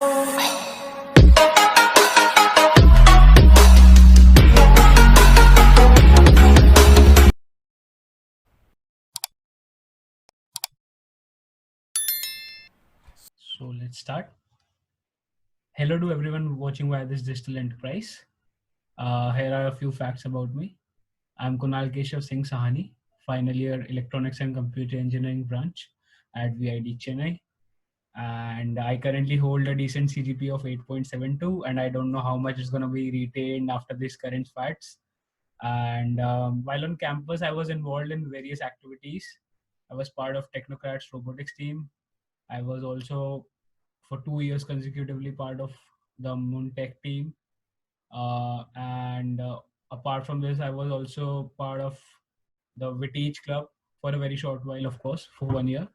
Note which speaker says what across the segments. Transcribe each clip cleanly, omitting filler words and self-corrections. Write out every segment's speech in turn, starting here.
Speaker 1: So let's start. Hello to everyone watching via this digital enterprise. Here are a few facts about me. I'm Kunal Keshav Singh Sahani, final year Electronics and Computer Engineering branch at VID Chennai. And I currently hold a decent CGP of 8.72, and I don't know how much is going to be retained after these current facts. And while on campus, I was involved in various activities. I was part of Technocrats robotics team. I was also for 2 years consecutively part of the Moontech team. And apart from this, I was also part of the Vittige Club for a very short while, of course, for 1 year.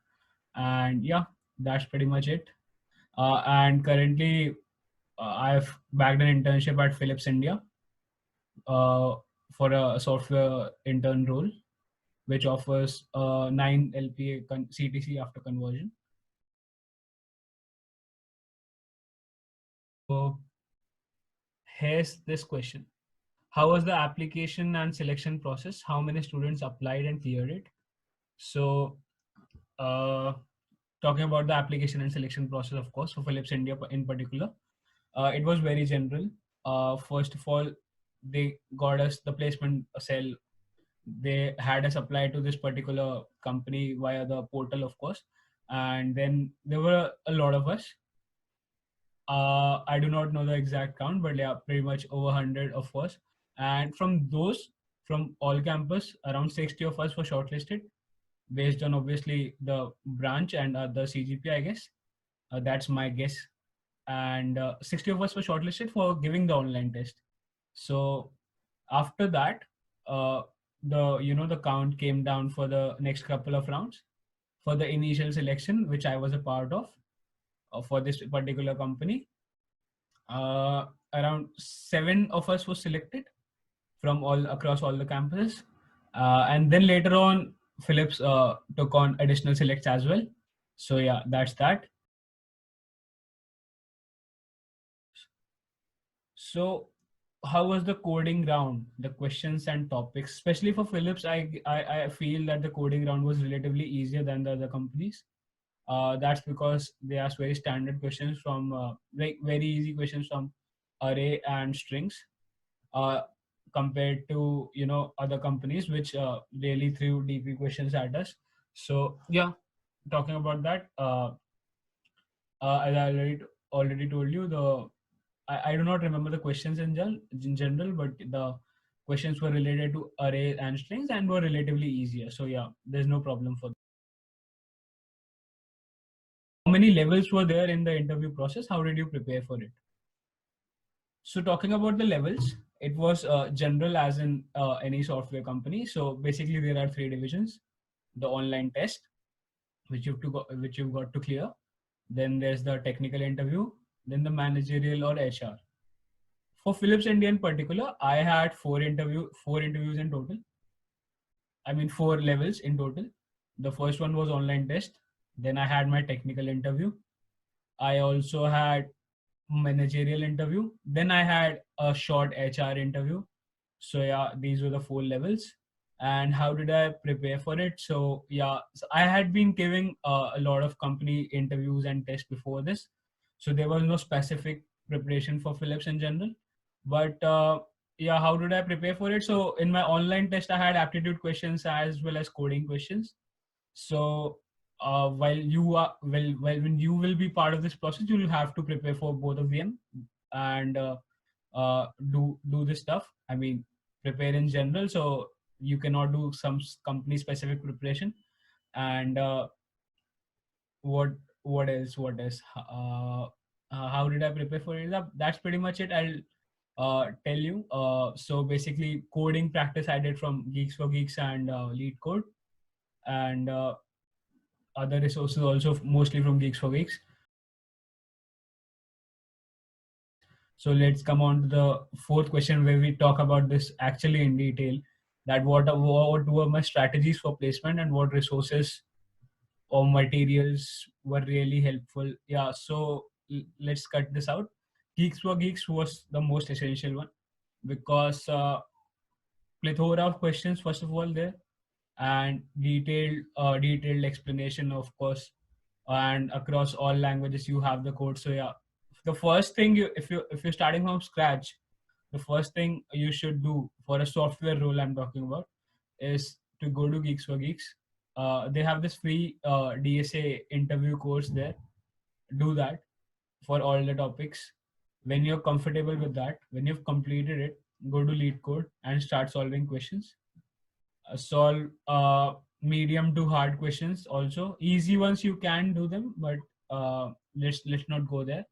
Speaker 1: And yeah, that's pretty much it. And currently, I've bagged an internship at Philips India for a software intern role, which offers 9 LPA CTC after conversion. So here's this question. How was the application and selection process? How many students applied and cleared it? So, talking about the application and selection process, of course, for Philips India in particular, it was very general. First of all, they got us the placement cell. They had us apply to this particular company via the portal, of course. And then there were a lot of us. I do not know the exact count, but yeah, pretty much over 100 of us. And from those, from all campus, around 60 of us were shortlisted based on obviously the branch and the CGP, I guess. That's my guess. And 60 of us were shortlisted for giving the online test. So after that, the count came down for the next couple of rounds for the initial selection, which I was a part of for this particular company. Around 7 of us were selected from all across all the campuses, and then later on Philips took on additional selects as well. So yeah, that's that. So how was the coding round, the questions and topics, especially for Philips? I feel that the coding round was relatively easier than the other companies. That's because they asked very standard questions from like very easy questions from array and strings, uh, compared to other companies which really threw DP questions at us. So yeah, talking about that, as I already told you, I do not remember the questions in general, but the questions were related to array and strings and were relatively easier. So yeah, there's no problem for that. How many levels were there in the interview process? How did you prepare for it? So talking about the levels, it was general as in any software company. So basically, there are 3 divisions: the online test, which you've got to clear. Then there's the technical interview. Then the managerial or HR. For Philips India in particular, I had four interviews in total. I mean 4 levels in total. The first one was online test. Then I had my technical interview. I also had managerial interview. Then I had a short HR interview. So yeah, these were the 4 levels. And how did I prepare for it? So yeah, so I had been giving a lot of company interviews and tests before this. So there was no specific preparation for Philips in general. But yeah, how did I prepare for it? So in my online test, I had aptitude questions as well as coding questions. So when you will be part of this process, you will have to prepare for both of them and do this stuff. I mean, prepare in general. So you cannot do some company specific preparation. And what what else? What else? How did I prepare for it? That's pretty much it. I'll tell you. So basically, coding practice I did from Geeks for Geeks and Lead Code, and other resources also mostly from Geeks for Geeks. So let's come on to the fourth question where we talk about this actually in detail. That what were my strategies for placement and what resources or materials were really helpful. Yeah. So let's cut this out. Geeks for Geeks was the most essential one because plethora of questions first of all there, and detailed explanation of course, and across all languages you have the code. So yeah, the first thing if you're starting from scratch, the first thing you should do for a software role I'm talking about is to go to Geeks for Geeks. They have this free DSA interview course there. Do that for all the topics. When you're comfortable with that, when you've completed it, go to Lead Code and start solving questions. Solve medium to hard questions also. Easy ones you can do them, but let's not go there.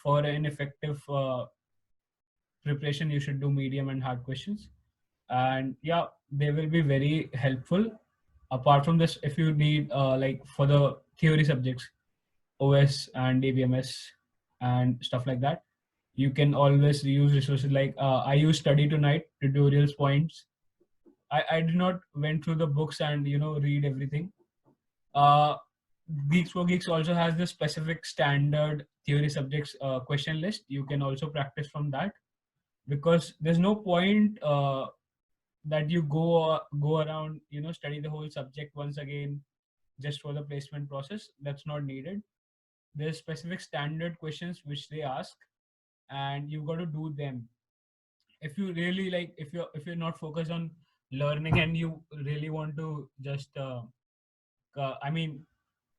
Speaker 1: For an effective preparation, you should do medium and hard questions, and yeah, they will be very helpful. Apart from this, if you need like for the theory subjects, OS and ABMS and stuff like that, you can always use resources like I use Study Tonight tutorials points. I did not went through the books and read everything. uh Geeks for Geeks also has the specific standard theory subjects question list. You can also practice from that, because there's no point that you go around study the whole subject once again just for the placement process. That's not needed. There's specific standard questions which they ask, and you've got to do them. If you really like, if you're not focused on learning and you really want to just I mean,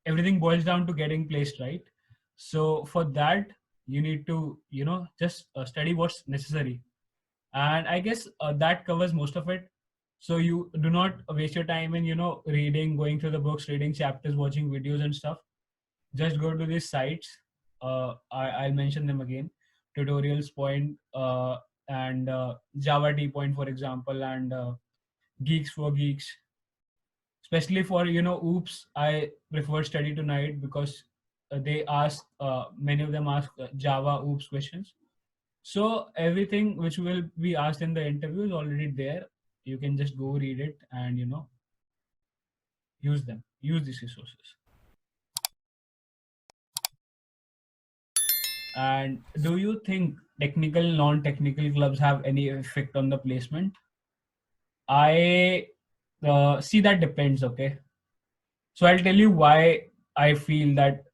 Speaker 1: everything boils down to getting placed, right? So for that, you need to just study what's necessary, and I guess that covers most of it. So you do not waste your time in reading, going through the books, reading chapters, watching videos and stuff. Just go to these sites. I'll mention them again: tutorials point, and Java T point, for example, and Geeks for Geeks. Especially for oops, I prefer Study Tonight because they ask many of them ask Java oops questions. So everything which will be asked in the interview is already there. You can just go read it and use them, use these resources. And do you think technical, non-technical clubs have any effect on the placement? I see, that depends. Okay, so I'll tell you why I feel that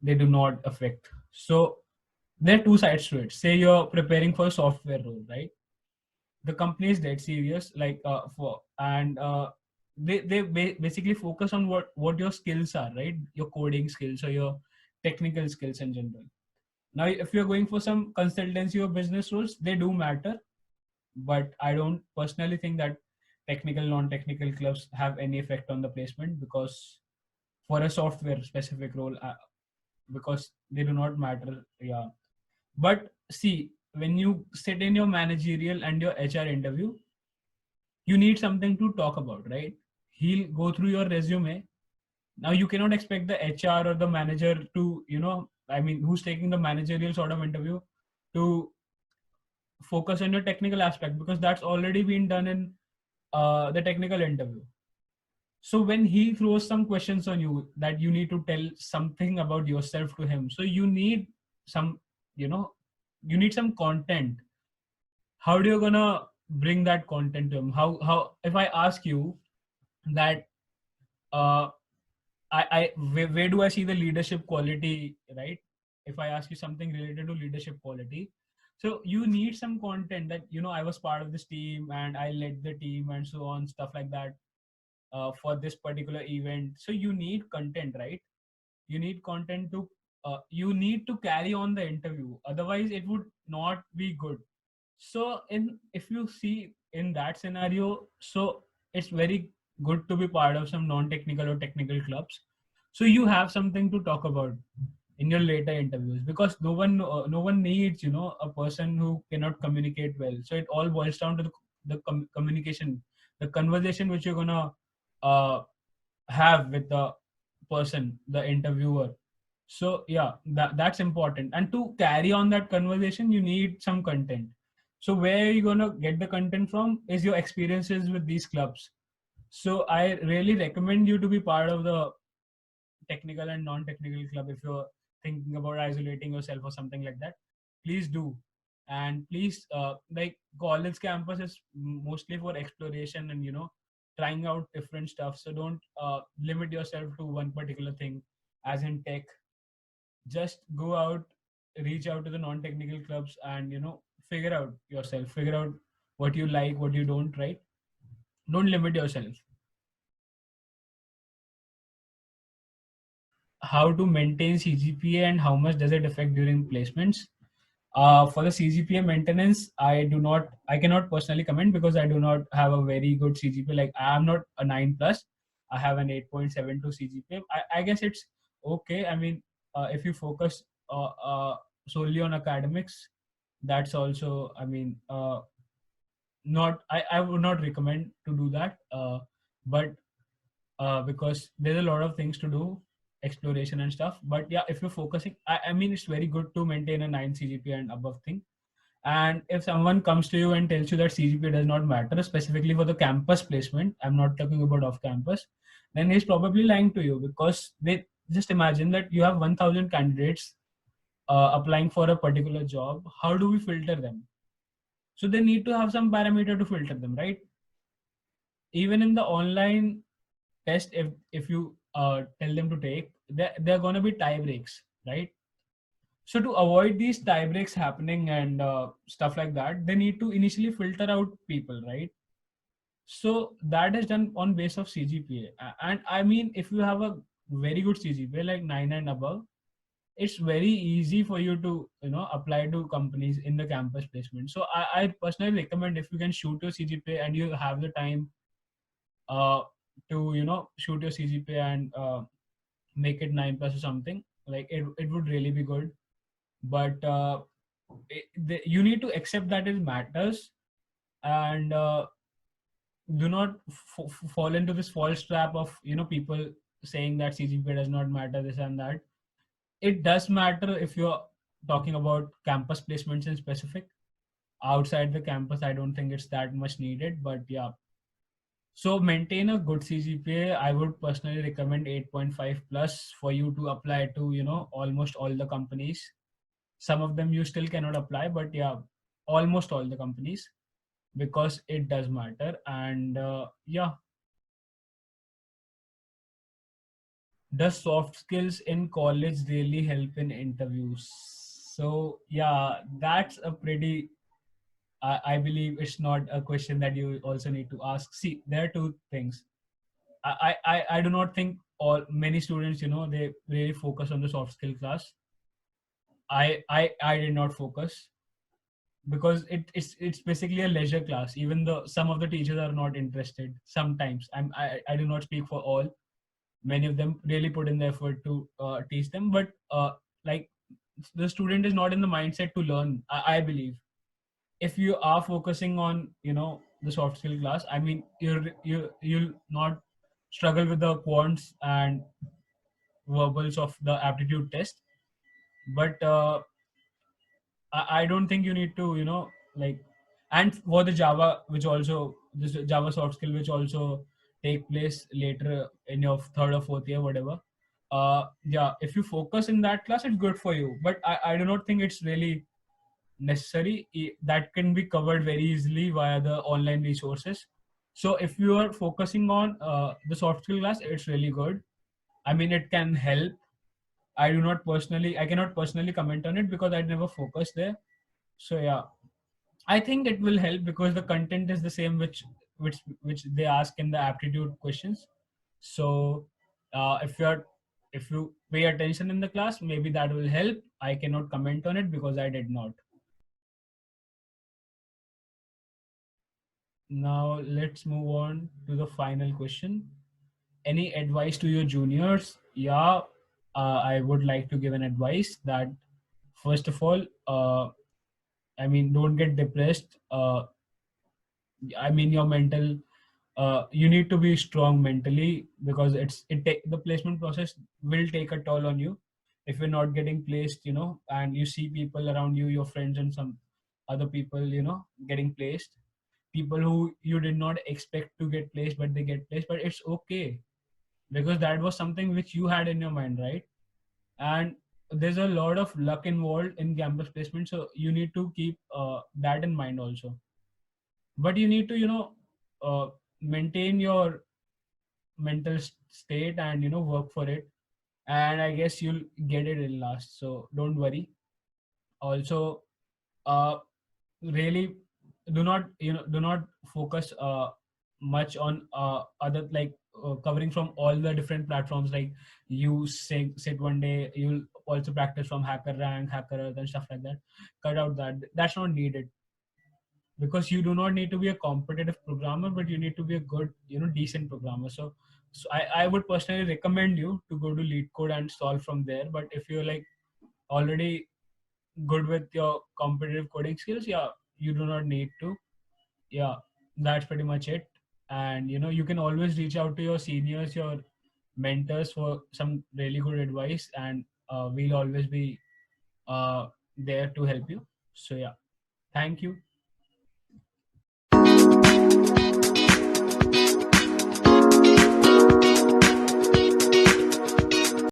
Speaker 1: they do not affect. So there are two sides to it. Say you're preparing for a software role, right? The company is dead serious, like for and they basically focus on what your skills are, right? Your coding skills or your technical skills in general. Now, if you're going for some consultancy or business roles, they do matter, but I don't personally think that technical, non-technical clubs have any effect on the placement, because for a software specific role, because they do not matter. Yeah, but see, when you sit in your managerial and your HR interview, you need something to talk about, right? He'll go through your resume. Now you cannot expect the HR or the manager to, I mean, who's taking the managerial sort of interview, to focus on your technical aspect, because that's already been done in the technical interview. So when he throws some questions on you, that you need to tell something about yourself to him, so you need some, you know you need some content. How do you gonna bring that content to him? How if I ask you that, uh where do I see the leadership quality, right? If I ask you something related to leadership quality, so you need some content that I was part of this team and I led the team and so on, stuff like that, for this particular event. So you need content, right? You need content to you need to carry on the interview, otherwise it would not be good. So in if you see in that scenario, so it's very good to be part of some non-technical or technical clubs, so you have something to talk about in your later interviews, because no one needs a person who cannot communicate well. So it all boils down to the communication, the conversation which you're gonna uh, have with the person, the interviewer. So yeah, that's important, and to carry on that conversation you need some content. So where are you going to get the content from is your experiences with these clubs. So I really recommend you to be part of the technical and non-technical club if you're thinking about isolating yourself or something like that, please do. And please, like, college campus is mostly for exploration and, trying out different stuff. So don't limit yourself to one particular thing, as in tech. Just go out, reach out to the non-technical clubs, and figure out yourself, figure out what you like, what you don't, right? Don't limit yourself. How to maintain CGPA and how much does it affect during placements? For the CGPA maintenance, I cannot personally comment because I do not have a very good CGPA. Like, I am not a 9 plus. I have an 8.72 CGPA. I guess it's okay. I mean, if you focus solely on academics, that's also, I mean, not, I would not recommend to do that. But because there's a lot of things to do, exploration and stuff. But yeah, if you're focusing, I mean, it's very good to maintain a 9 CGPA and above thing. And if someone comes to you and tells you that CGPA does not matter, specifically for the campus placement, I'm not talking about off campus, then he's probably lying to you, because they just imagine that you have 1,000 candidates applying for a particular job. How do we filter them? So they need to have some parameter to filter them, right? Even in the online test, if you tell them to take, there are going to be tie breaks, right? So to avoid these tie breaks happening and stuff like that, they need to initially filter out people, right? So that is done on base of CGPA. And I mean, if you have a very good CGPA like 9 and above, it's very easy for you to apply to companies in the campus placement. So I personally recommend, if you can shoot your CGPA and you have the time uh, to shoot your CGPA and make it 9 plus or something, like it would really be good. But you need to accept that it matters, and do not fall into this false trap of people saying that CGPA does not matter, this and that. It does matter if you're talking about campus placements in specific. Outside the campus, I don't think it's that much needed, but yeah. So maintain a good CGPA. I would personally recommend 8.5 plus for you to apply to almost all the companies. Some of them you still cannot apply, but yeah, almost all the companies, because it does matter. And yeah, does soft skills in college really help in interviews? So yeah, that's a pretty, I believe it's not a question that you also need to ask. See, there are two things. I do not think all many students, they really focus on the soft skill class. I did not focus, because it's basically a leisure class. Even though some of the teachers are not interested, sometimes I do not speak for all. Many of them really put in the effort to teach them, but like, the student is not in the mindset to learn. I believe if you are focusing on the soft skill class, I mean, you'll not struggle with the quants and verbals of the aptitude test. But I don't think you need to like. And for the Java, which also, this Java soft skill, which also take place later in your third or fourth year, whatever. Yeah, if you focus in that class, it's good for you, but I do not think it's really necessary. That can be covered very easily via the online resources. So if you are focusing on the soft skill class, it's really good. I mean, it can help. I cannot personally comment on it because I never focused there. So yeah, I think it will help because the content is the same, which they ask in the aptitude questions. So if you pay attention in the class, maybe that will help. I cannot comment on it because I did not. Now let's move on to the final question. Any advice to your juniors? Yeah, I would like to give an advice that, first of all, I mean, don't get depressed. I mean, your mental, you need to be strong mentally, because the placement process will take a toll on you if you're not getting placed, and you see people around you, your friends and some other people, getting placed. People who you did not expect to get placed, but they get placed, but it's okay, because that was something which you had in your mind, right? And there's a lot of luck involved in campus placement, so you need to keep that in mind also. But you need to, maintain your mental state and work for it, and I guess you'll get it in last, so don't worry. Also, uh really, do not focus much on other, like covering from all the different platforms. Like you sit one day, you'll also practice from Hacker Rank, Hacker Earth, and stuff like that. Cut out that. That's not needed, because you do not need to be a competitive programmer, but you need to be a good, decent programmer. So I would personally recommend you to go to LeetCode and solve from there. But if you're like already good with your competitive coding skills, yeah, you do not need to. Yeah, that's pretty much it. And you can always reach out to your seniors, your mentors, for some really good advice, and we'll always be there to help you. So yeah, thank you.